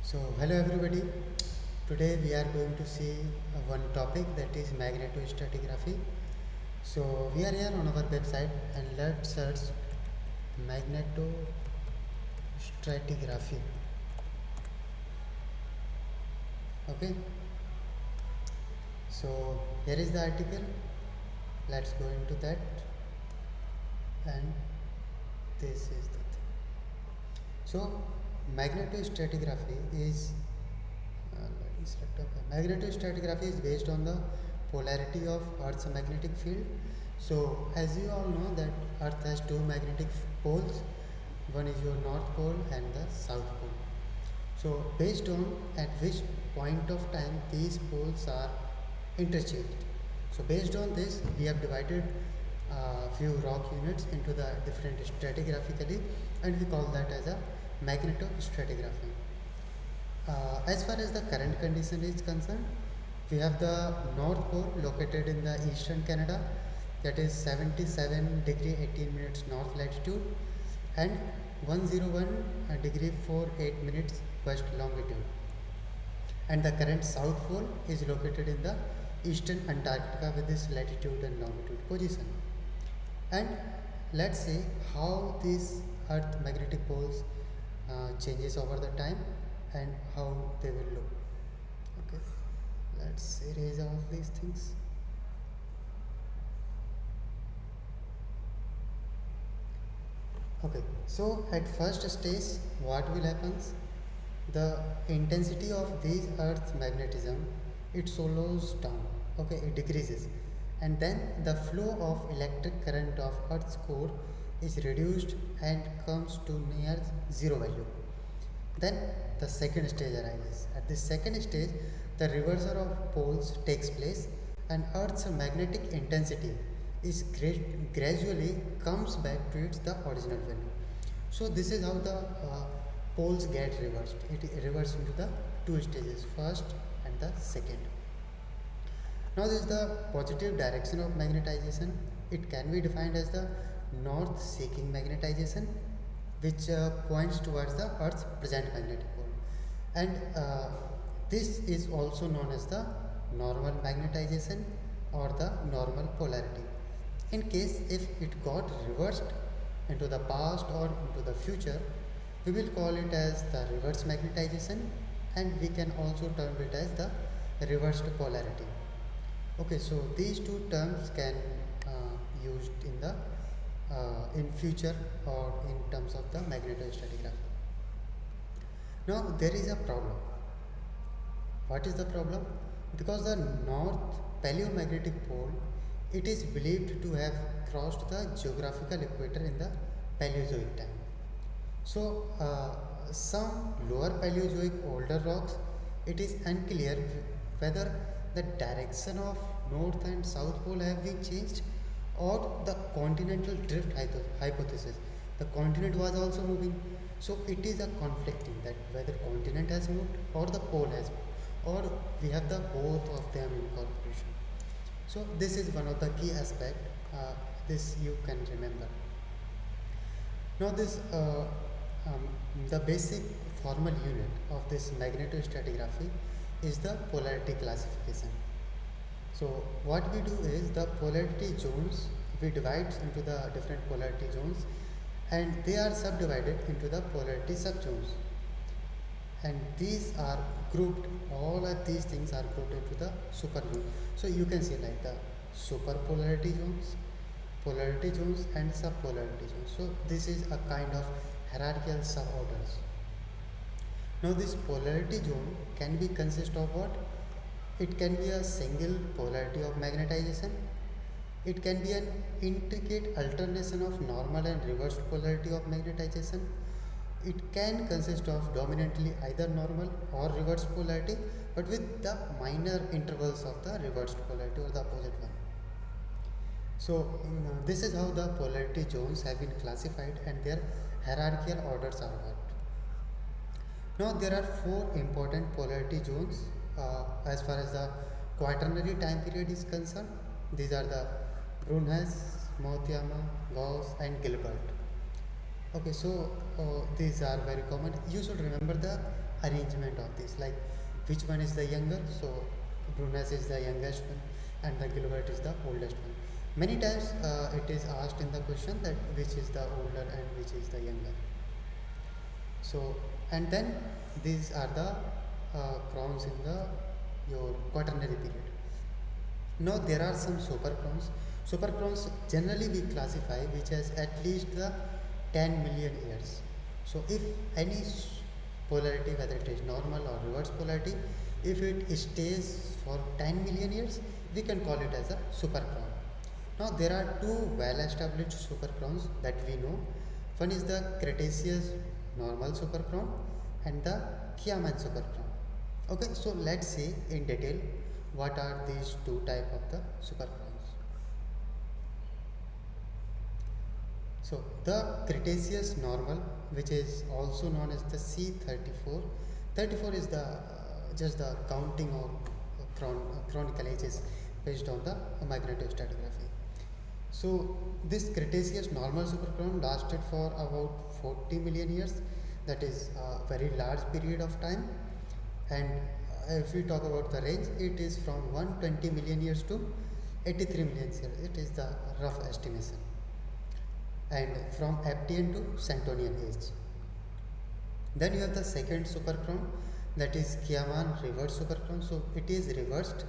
So, hello everybody. Today we are going to see one topic, that is magnetostratigraphy. So, we are here on our website and let's search magnetostratigraphy. Okay. So, here is the article. Let's go into that, and this is the thing. So, magnetostratigraphy is let me select magnetostratigraphy is based on the polarity of Earth's magnetic field. So, as you all know that Earth has two magnetic poles. One is your north pole and the south pole. So, based on at which point of time these poles are interchanged. So, based on this, we have divided few rock units into the different stratigraphically, and we call that as a magnetostratigraphy. As far as the current condition is concerned, we have the North Pole located in the eastern Canada, that is 77 degree 18 minutes north latitude, and 101 degree 48 minutes west longitude. And the current South Pole is located in the eastern Antarctica with this latitude and longitude position. And let's see how these Earth magnetic poles changes over the time and how they will look. Okay, let's erase all these things. Okay, so at first stage, what will happen? The intensity of these Earth's magnetism, it slows down. Okay, it decreases, and then the flow of electric current of Earth's core is reduced and comes to near zero value. Then the second stage arises. At the second stage, the reversal of poles takes place, and Earth's magnetic intensity is gradually comes back to its the original value. So this is how the poles get reversed. It reverses into the two stages, first and the second. Now this is the positive direction of magnetization. It can be defined as the north seeking magnetization, which points towards the Earth's present magnetic pole, and this is also known as the normal magnetization or the normal polarity. In case if it got reversed into the past or into the future, we will call it as the reverse magnetization, and we can also term it as the reversed polarity. Okay, so these two terms can used in the in future or in terms of the magnetostratigraphy. Now there is a problem. What is the problem? Because the north paleomagnetic pole, it is believed to have crossed the geographical equator in the Paleozoic time. So some lower Paleozoic older rocks, it is unclear whether the direction of north and south pole have been changed, or the continental drift hypothesis. The continent was also moving, so it is a conflicting that whether continent has moved or the pole has moved, or we have the both of them in corporation. So this is one of the key aspect. This you can remember. Now this the basic formal unit of this magnetostratigraphy is the polarity classification. So what we do is the polarity zones, we divide into the different polarity zones, and they are subdivided into the polarity subzones, and these are grouped, all of these things are grouped into the super zone. So you can see like the super polarity zones, polarity zones and subpolarity zones. So this is a kind of hierarchical suborders. Now this polarity zone can be consist of what? It can be a single polarity of magnetization. It can be an intricate alternation of normal and reversed polarity of magnetization. It can consist of dominantly either normal or reversed polarity, but with the minor intervals of the reversed polarity or the opposite one. So this is how the polarity zones have been classified and their hierarchical orders are worked. Now there are four important polarity zones as far as the quaternary time period is concerned. These are the Brunhes, Motiama, Gauss and Gilbert. Okay, so these are very common. You should remember the arrangement of these, like which one is the younger. So Brunus is the youngest one, and the Gilbert is the oldest one. Many times it is asked in the question that which is the older and which is the younger. So and then these are the crowns in the your quaternary period. Now there are some supercrowns. Supercrowns generally we classify which has at least the 10 million years. So if any polarity, whether it is normal or reverse polarity, if it stays for 10 million years, we can call it as a supercrown. Now there are two well established supercrowns that we know. One is the Cretaceous normal supercrown and the Kiaman supercrown. Okay, so let's see in detail what are these two type of the supercrowns. So the Cretaceous normal, which is also known as the C34. 34 is the just the counting of chronicle ages based on the magnetostratigraphy. So this Cretaceous normal supercrown lasted for about 40 million years. That is a very large period of time. And if we talk about the range, it is from 120 million years to 83 million years. It is the rough estimation. And from Aptian to Santonian age. Then you have the second supercrown, that is Kiaman reverse supercrown. So it is reversed,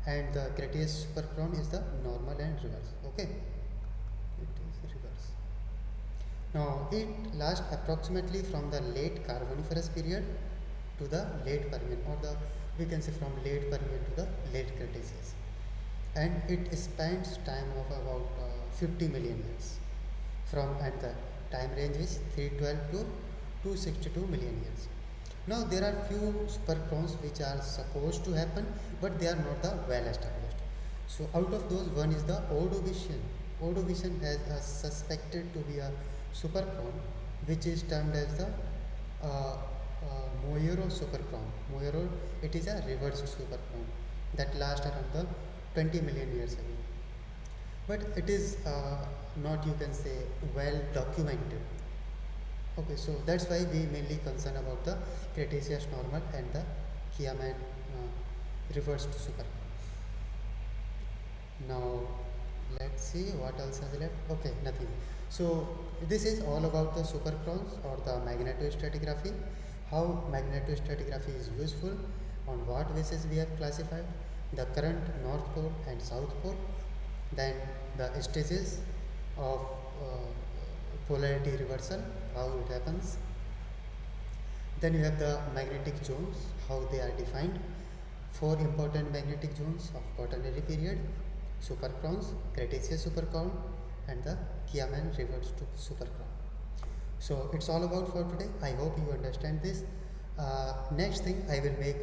and the Cretaceous supercrown is the normal and reverse. Okay, it is reverse. Now it lasts approximately from the late Carboniferous period to the late Permian, or the we can say from late Permian to the late Cretaceous, and it spans time of about 50 million years. From and the time range is 312 to 262 million years. Now there are few supercrowns which are supposed to happen, but they are not the well established. So out of those, one is the Ordovician. Ordovician has a suspected to be a supercrown, which is termed as the Moyero supercrown. Moyero, it is a reversed supercrown that lasts around the 20 million years ago. But it is not, you can say, well documented. Okay, so that's why we mainly concern about the Cretaceous normal and the Kiaman reversed supercrown. Now let's see what else has left. Okay, nothing. So this is all about the supercrowns or the magnetostratigraphy, how magnetostratigraphy is useful, on what basis we have classified the current North Pole and South Pole, then the stages of polarity reversal, how it happens. Then you have the magnetic zones, how they are defined. Four important magnetic zones of quaternary period: supercrowns, Cretaceous supercrown, and the Kiaman reverts to supercrown. So it's all about for today. I hope you understand this. Next thing, I will make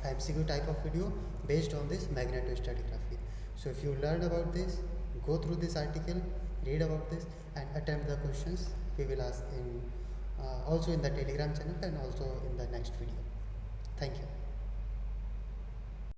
a MCQ type of video based on this magnetostratigraphy. So if you learn about this, go through this article, read about this, and attempt the questions we will ask in also in the Telegram channel and also in the next video. Thank you.